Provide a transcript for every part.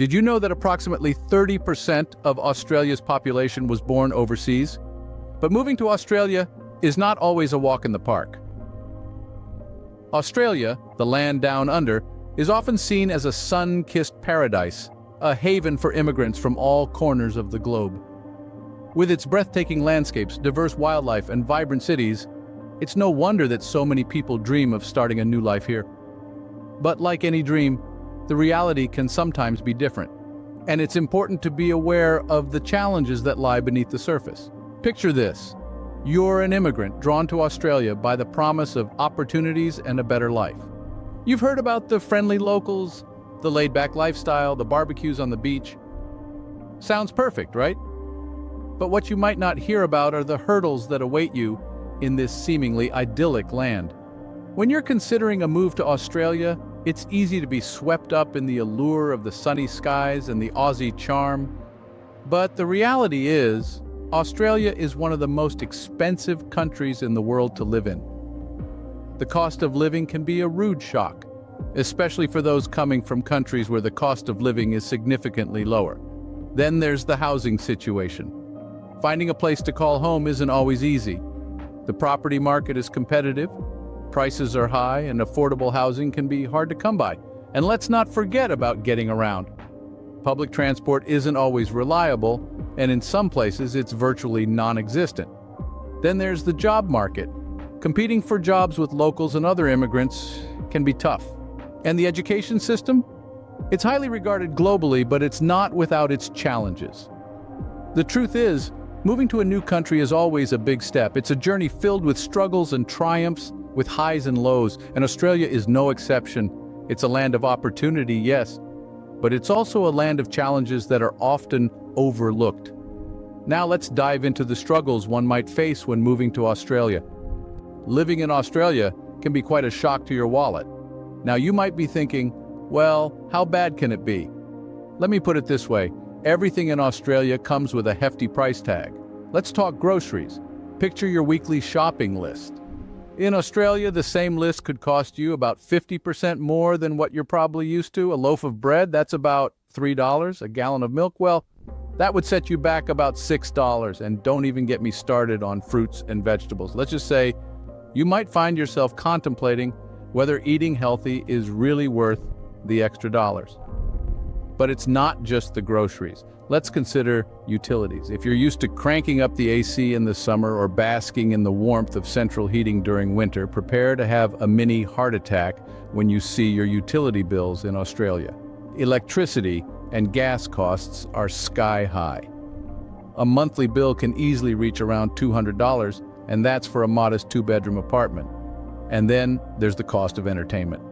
Did you know that approximately 30% of Australia's population was born overseas? But moving to Australia is not always a walk in the park. Australia, the land down under, is often seen as a sun-kissed paradise, a haven for immigrants from all corners of the globe. With its breathtaking landscapes, diverse wildlife, and vibrant cities, it's no wonder that so many people dream of starting a new life here. But like any dream, the reality can sometimes be different, and it's important to be aware of the challenges that lie beneath the surface. Picture this. You're an immigrant drawn to Australia by the promise of opportunities and a better life. You've heard about the friendly locals, the laid-back lifestyle, the barbecues on the beach. Sounds perfect, right? But what you might not hear about are the hurdles that await you in this seemingly idyllic land. When you're considering a move to Australia, it's easy to be swept up in the allure of the sunny skies and the Aussie charm. But the reality is, Australia is one of the most expensive countries in the world to live in. The cost of living can be a rude shock, especially for those coming from countries where the cost of living is significantly lower. Then there's the housing situation. Finding a place to call home isn't always easy. The property market is competitive, prices are high, and affordable housing can be hard to come by. And let's not forget about getting around. Public transport isn't always reliable, and in some places it's virtually non-existent. Then there's the job market. Competing for jobs with locals and other immigrants can be tough. And the education system? It's highly regarded globally, but it's not without its challenges. The truth is, moving to a new country is always a big step. It's a journey filled with struggles and triumphs, with highs and lows, and Australia is no exception. It's a land of opportunity, yes, but it's also a land of challenges that are often overlooked. Now let's dive into the struggles one might face when moving to Australia. Living in Australia can be quite a shock to your wallet. Now you might be thinking, well, how bad can it be? Let me put it this way. Everything in Australia comes with a hefty price tag. Let's talk groceries. Picture your weekly shopping list. In Australia, the same list could cost you about 50% more than what you're probably used to. A loaf of bread, that's about $3. A gallon of milk, well, that would set you back about $6. And don't even get me started on fruits and vegetables. Let's just say you might find yourself contemplating whether eating healthy is really worth the extra dollars. But it's not just the groceries. Let's consider utilities. If you're used to cranking up the AC in the summer or basking in the warmth of central heating during winter, prepare to have a mini heart attack when you see your utility bills in Australia. Electricity and gas costs are sky high. A monthly bill can easily reach around $200, and that's for a modest two-bedroom apartment. And then there's the cost of entertainment.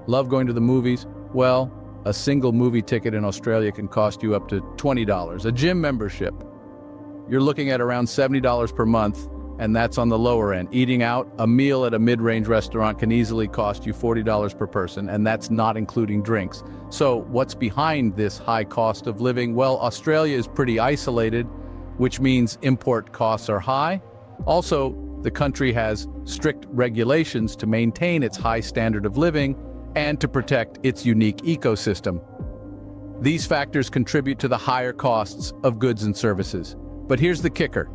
Love going to the movies? Well, a single movie ticket in Australia can cost you up to $20. A gym membership, you're looking at around $70 per month, and that's on the lower end. Eating out, a meal at a mid-range restaurant can easily cost you $40 per person, and that's not including drinks. So what's behind this high cost of living? Well, Australia is pretty isolated, which means import costs are high. Also, the country has strict regulations to maintain its high standard of living and to protect its unique ecosystem. These factors contribute to the higher costs of goods and services. But here's the kicker.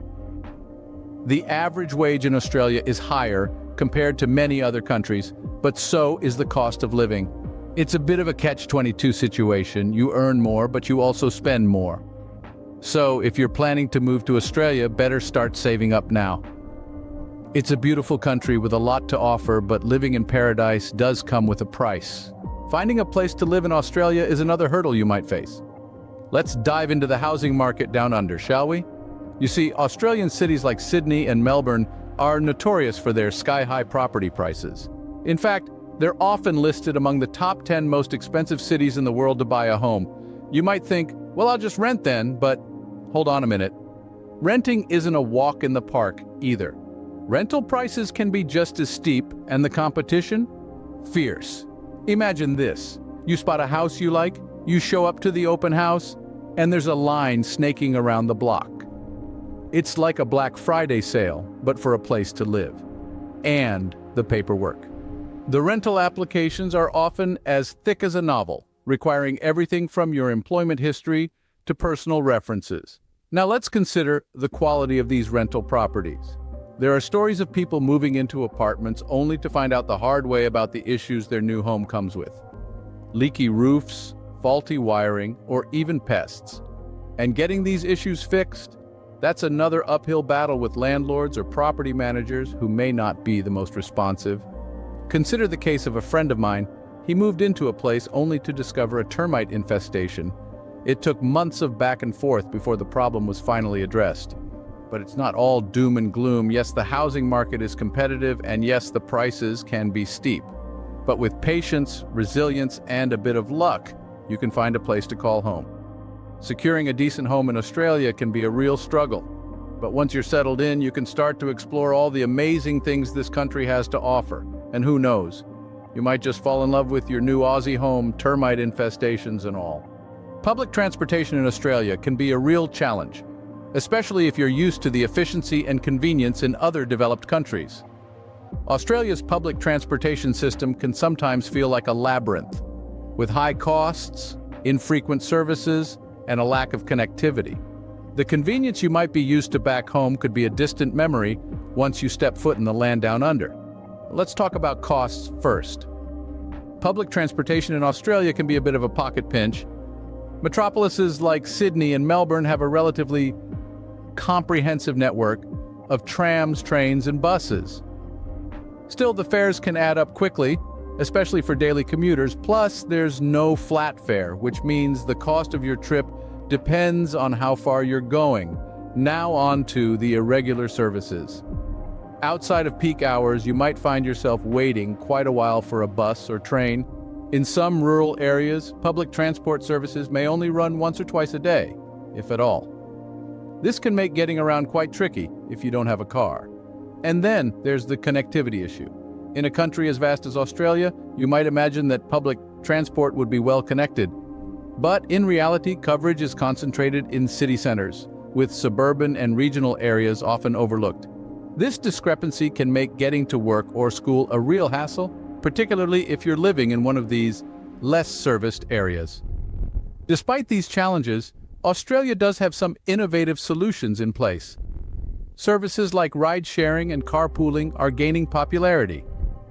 The average wage in Australia is higher compared to many other countries, but so is the cost of living. It's a bit of a catch-22 situation. You earn more, but you also spend more. So if you're planning to move to Australia, better start saving up now. It's a beautiful country with a lot to offer, but living in paradise does come with a price. Finding a place to live in Australia is another hurdle you might face. Let's dive into the housing market down under, shall we? You see, Australian cities like Sydney and Melbourne are notorious for their sky-high property prices. In fact, they're often listed among the top 10 most expensive cities in the world to buy a home. You might think, well, I'll just rent then, but hold on a minute. Renting isn't a walk in the park either. Rental prices can be just as steep, and the competition? Fierce. Imagine this. You spot a house you like, you show up to the open house, and there's a line snaking around the block. It's like a Black Friday sale, but for a place to live. And the paperwork. The rental applications are often as thick as a novel, requiring everything from your employment history to personal references. Now let's consider the quality of these rental properties. There are stories of people moving into apartments only to find out the hard way about the issues their new home comes with. Leaky roofs, faulty wiring, or even pests. And getting these issues fixed, that's another uphill battle with landlords or property managers who may not be the most responsive. Consider the case of a friend of mine. He moved into a place only to discover a termite infestation. It took months of back and forth before the problem was finally addressed. But it's not all doom and gloom. Yes, the housing market is competitive, and yes, the prices can be steep. But with patience, resilience, and a bit of luck, you can find a place to call home. Securing a decent home in Australia can be a real struggle. But once you're settled in, you can start to explore all the amazing things this country has to offer. And who knows, you might just fall in love with your new Aussie home, termite infestations and all. Public transportation in Australia can be a real challenge, especially if you're used to the efficiency and convenience in other developed countries. Australia's public transportation system can sometimes feel like a labyrinth, with high costs, infrequent services, and a lack of connectivity. The convenience you might be used to back home could be a distant memory once you step foot in the land down under. Let's talk about costs first. Public transportation in Australia can be a bit of a pocket pinch. Metropolises like Sydney and Melbourne have a relatively comprehensive network of trams, trains, and buses. Still, the fares can add up quickly, especially for daily commuters. Plus, there's no flat fare, which means the cost of your trip depends on how far you're going. Now on to the irregular services. Outside of peak hours, you might find yourself waiting quite a while for a bus or train. In some rural areas, public transport services may only run once or twice a day, if at all. This can make getting around quite tricky if you don't have a car. And then there's the connectivity issue. In a country as vast as Australia, you might imagine that public transport would be well connected. But in reality, coverage is concentrated in city centers, with suburban and regional areas often overlooked. This discrepancy can make getting to work or school a real hassle, particularly if you're living in one of these less serviced areas. Despite these challenges, Australia does have some innovative solutions in place. Services like ride-sharing and carpooling are gaining popularity,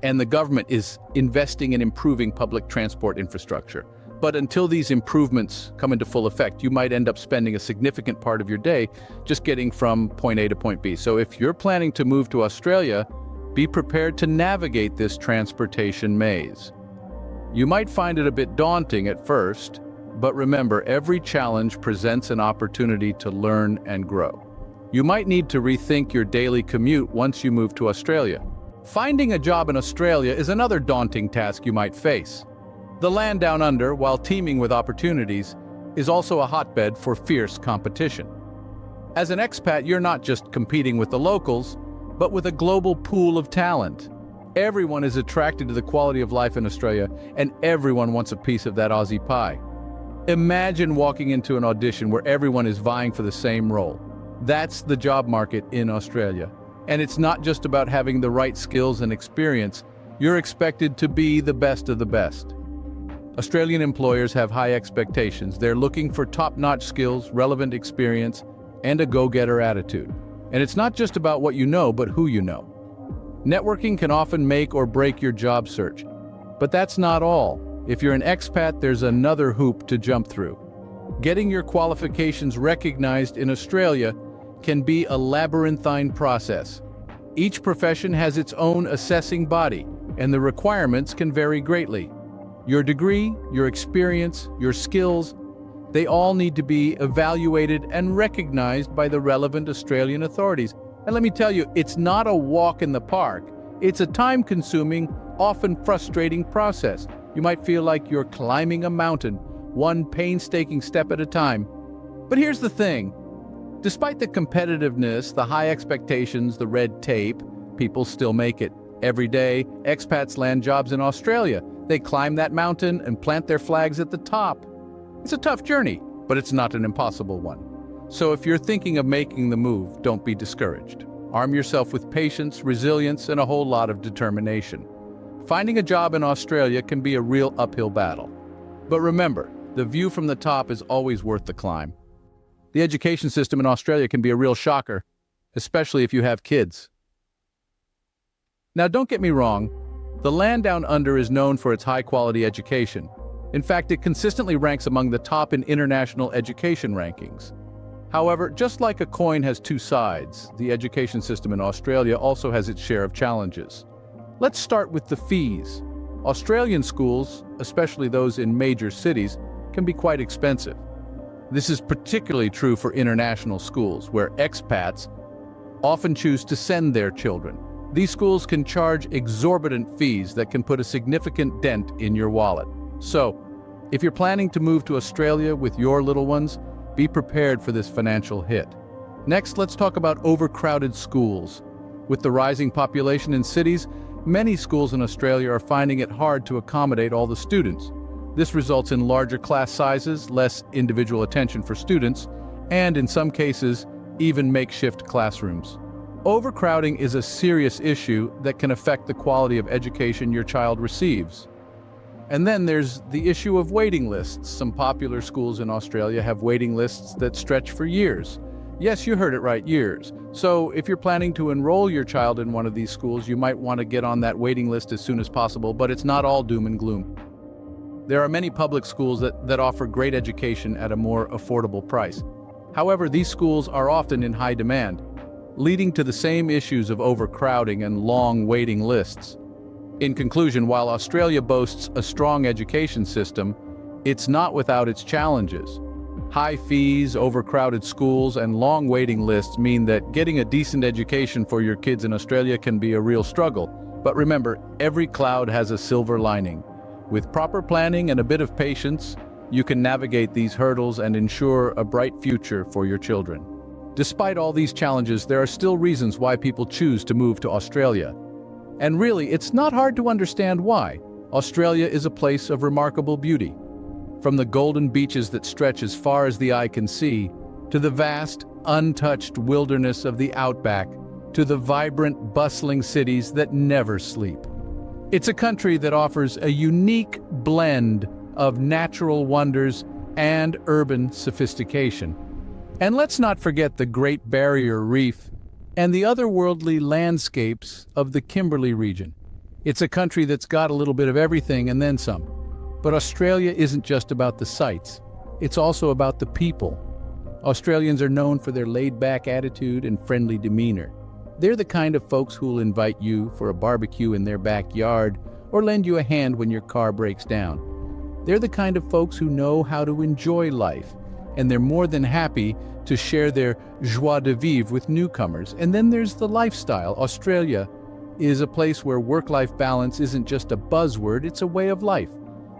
and the government is investing in improving public transport infrastructure. But until these improvements come into full effect, you might end up spending a significant part of your day just getting from point A to point B. So if you're planning to move to Australia, be prepared to navigate this transportation maze. You might find it a bit daunting at first, but remember, every challenge presents an opportunity to learn and grow. You might need to rethink your daily commute once you move to Australia. Finding a job in Australia is another daunting task you might face. The land down under, while teeming with opportunities, is also a hotbed for fierce competition. As an expat, you're not just competing with the locals, but with a global pool of talent. Everyone is attracted to the quality of life in Australia, and everyone wants a piece of that Aussie pie. Imagine walking into an audition where everyone is vying for the same role. That's the job market in Australia. And it's not just about having the right skills and experience. You're expected to be the best of the best. Australian employers have high expectations. They're looking for top-notch skills, relevant experience, and a go-getter attitude. And it's not just about what you know, but who you know. Networking can often make or break your job search. But that's not all. If you're an expat, there's another hoop to jump through. Getting your qualifications recognized in Australia can be a labyrinthine process. Each profession has its own assessing body, and the requirements can vary greatly. Your degree, your experience, your skills, they all need to be evaluated and recognized by the relevant Australian authorities. And let me tell you, it's not a walk in the park. It's a time-consuming, often frustrating process. You might feel like you're climbing a mountain, one painstaking step at a time. But here's the thing. Despite the competitiveness, the high expectations, the red tape, people still make it. Every day, expats land jobs in Australia. They climb that mountain and plant their flags at the top. It's a tough journey, but it's not an impossible one. So if you're thinking of making the move, don't be discouraged. Arm yourself with patience, resilience, and a whole lot of determination. Finding a job in Australia can be a real uphill battle. But remember, the view from the top is always worth the climb. The education system in Australia can be a real shocker, especially if you have kids. Now, don't get me wrong, the land down under is known for its high-quality education. In fact, it consistently ranks among the top in international education rankings. However, just like a coin has two sides, the education system in Australia also has its share of challenges. Let's start with the fees. Australian schools, especially those in major cities, can be quite expensive. This is particularly true for international schools, where expats often choose to send their children. These schools can charge exorbitant fees that can put a significant dent in your wallet. So, if you're planning to move to Australia with your little ones, be prepared for this financial hit. Next, let's talk about overcrowded schools. With the rising population in cities, many schools in Australia are finding it hard to accommodate all the students. This results in larger class sizes, less individual attention for students, and in some cases, even makeshift classrooms. Overcrowding is a serious issue that can affect the quality of education your child receives. And then there's the issue of waiting lists. Some popular schools in Australia have waiting lists that stretch for years. Yes, you heard it right, years. So if you're planning to enroll your child in one of these schools, you might want to get on that waiting list as soon as possible, but it's not all doom and gloom. There are many public schools that offer great education at a more affordable price. However, these schools are often in high demand, leading to the same issues of overcrowding and long waiting lists. In conclusion, while Australia boasts a strong education system, it's not without its challenges. High fees, overcrowded schools, and long waiting lists mean that getting a decent education for your kids in Australia can be a real struggle. But remember, every cloud has a silver lining. With proper planning and a bit of patience, you can navigate these hurdles and ensure a bright future for your children. Despite all these challenges, there are still reasons why people choose to move to Australia. And really, it's not hard to understand why. Australia is a place of remarkable beauty. From the golden beaches that stretch as far as the eye can see, to the vast, untouched wilderness of the outback, to the vibrant, bustling cities that never sleep. It's a country that offers a unique blend of natural wonders and urban sophistication. And let's not forget the Great Barrier Reef and the otherworldly landscapes of the Kimberley region. It's a country that's got a little bit of everything and then some. But Australia isn't just about the sights. It's also about the people. Australians are known for their laid-back attitude and friendly demeanor. They're the kind of folks who'll invite you for a barbecue in their backyard or lend you a hand when your car breaks down. They're the kind of folks who know how to enjoy life, and they're more than happy to share their joie de vivre with newcomers. And then there's the lifestyle. Australia is a place where work-life balance isn't just a buzzword, it's a way of life.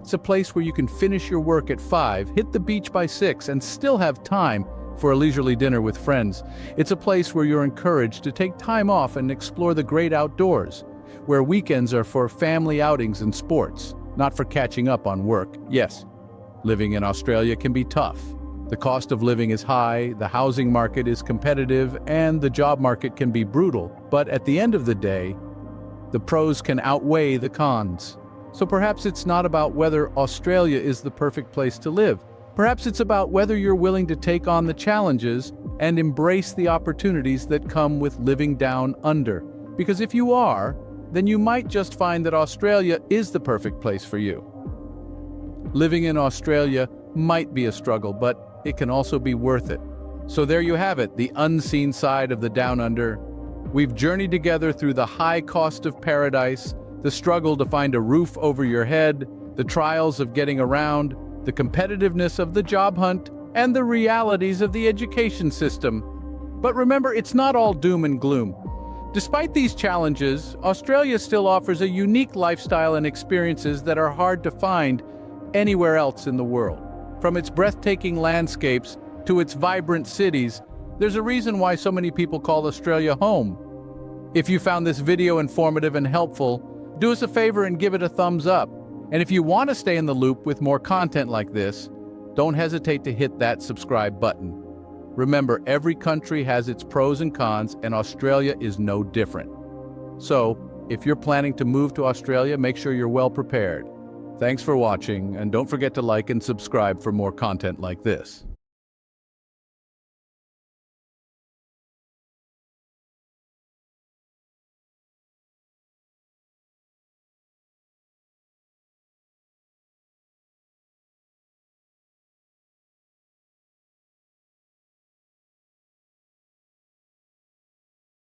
It's a place where you can finish your work at 5, hit the beach by 6, and still have time for a leisurely dinner with friends. It's a place where you're encouraged to take time off and explore the great outdoors, where weekends are for family outings and sports, not for catching up on work. Yes, living in Australia can be tough. The cost of living is high, the housing market is competitive, and the job market can be brutal. But at the end of the day, the pros can outweigh the cons. So perhaps it's not about whether Australia is the perfect place to live. Perhaps it's about whether you're willing to take on the challenges and embrace the opportunities that come with living down under. Because if you are, then you might just find that Australia is the perfect place for you. Living in Australia might be a struggle, but it can also be worth it. So there you have it, the unseen side of the Down Under. We've journeyed together through the high cost of paradise, the struggle to find a roof over your head, the trials of getting around, the competitiveness of the job hunt, and the realities of the education system. But remember, it's not all doom and gloom. Despite these challenges, Australia still offers a unique lifestyle and experiences that are hard to find anywhere else in the world. From its breathtaking landscapes to its vibrant cities, there's a reason why so many people call Australia home. If you found this video informative and helpful, do us a favor and give it a thumbs up. And if you want to stay in the loop with more content like this, don't hesitate to hit that subscribe button. Remember, every country has its pros and cons, and Australia is no different. So, if you're planning to move to Australia, make sure you're well prepared. Thanks for watching, and don't forget to like and subscribe for more content like this.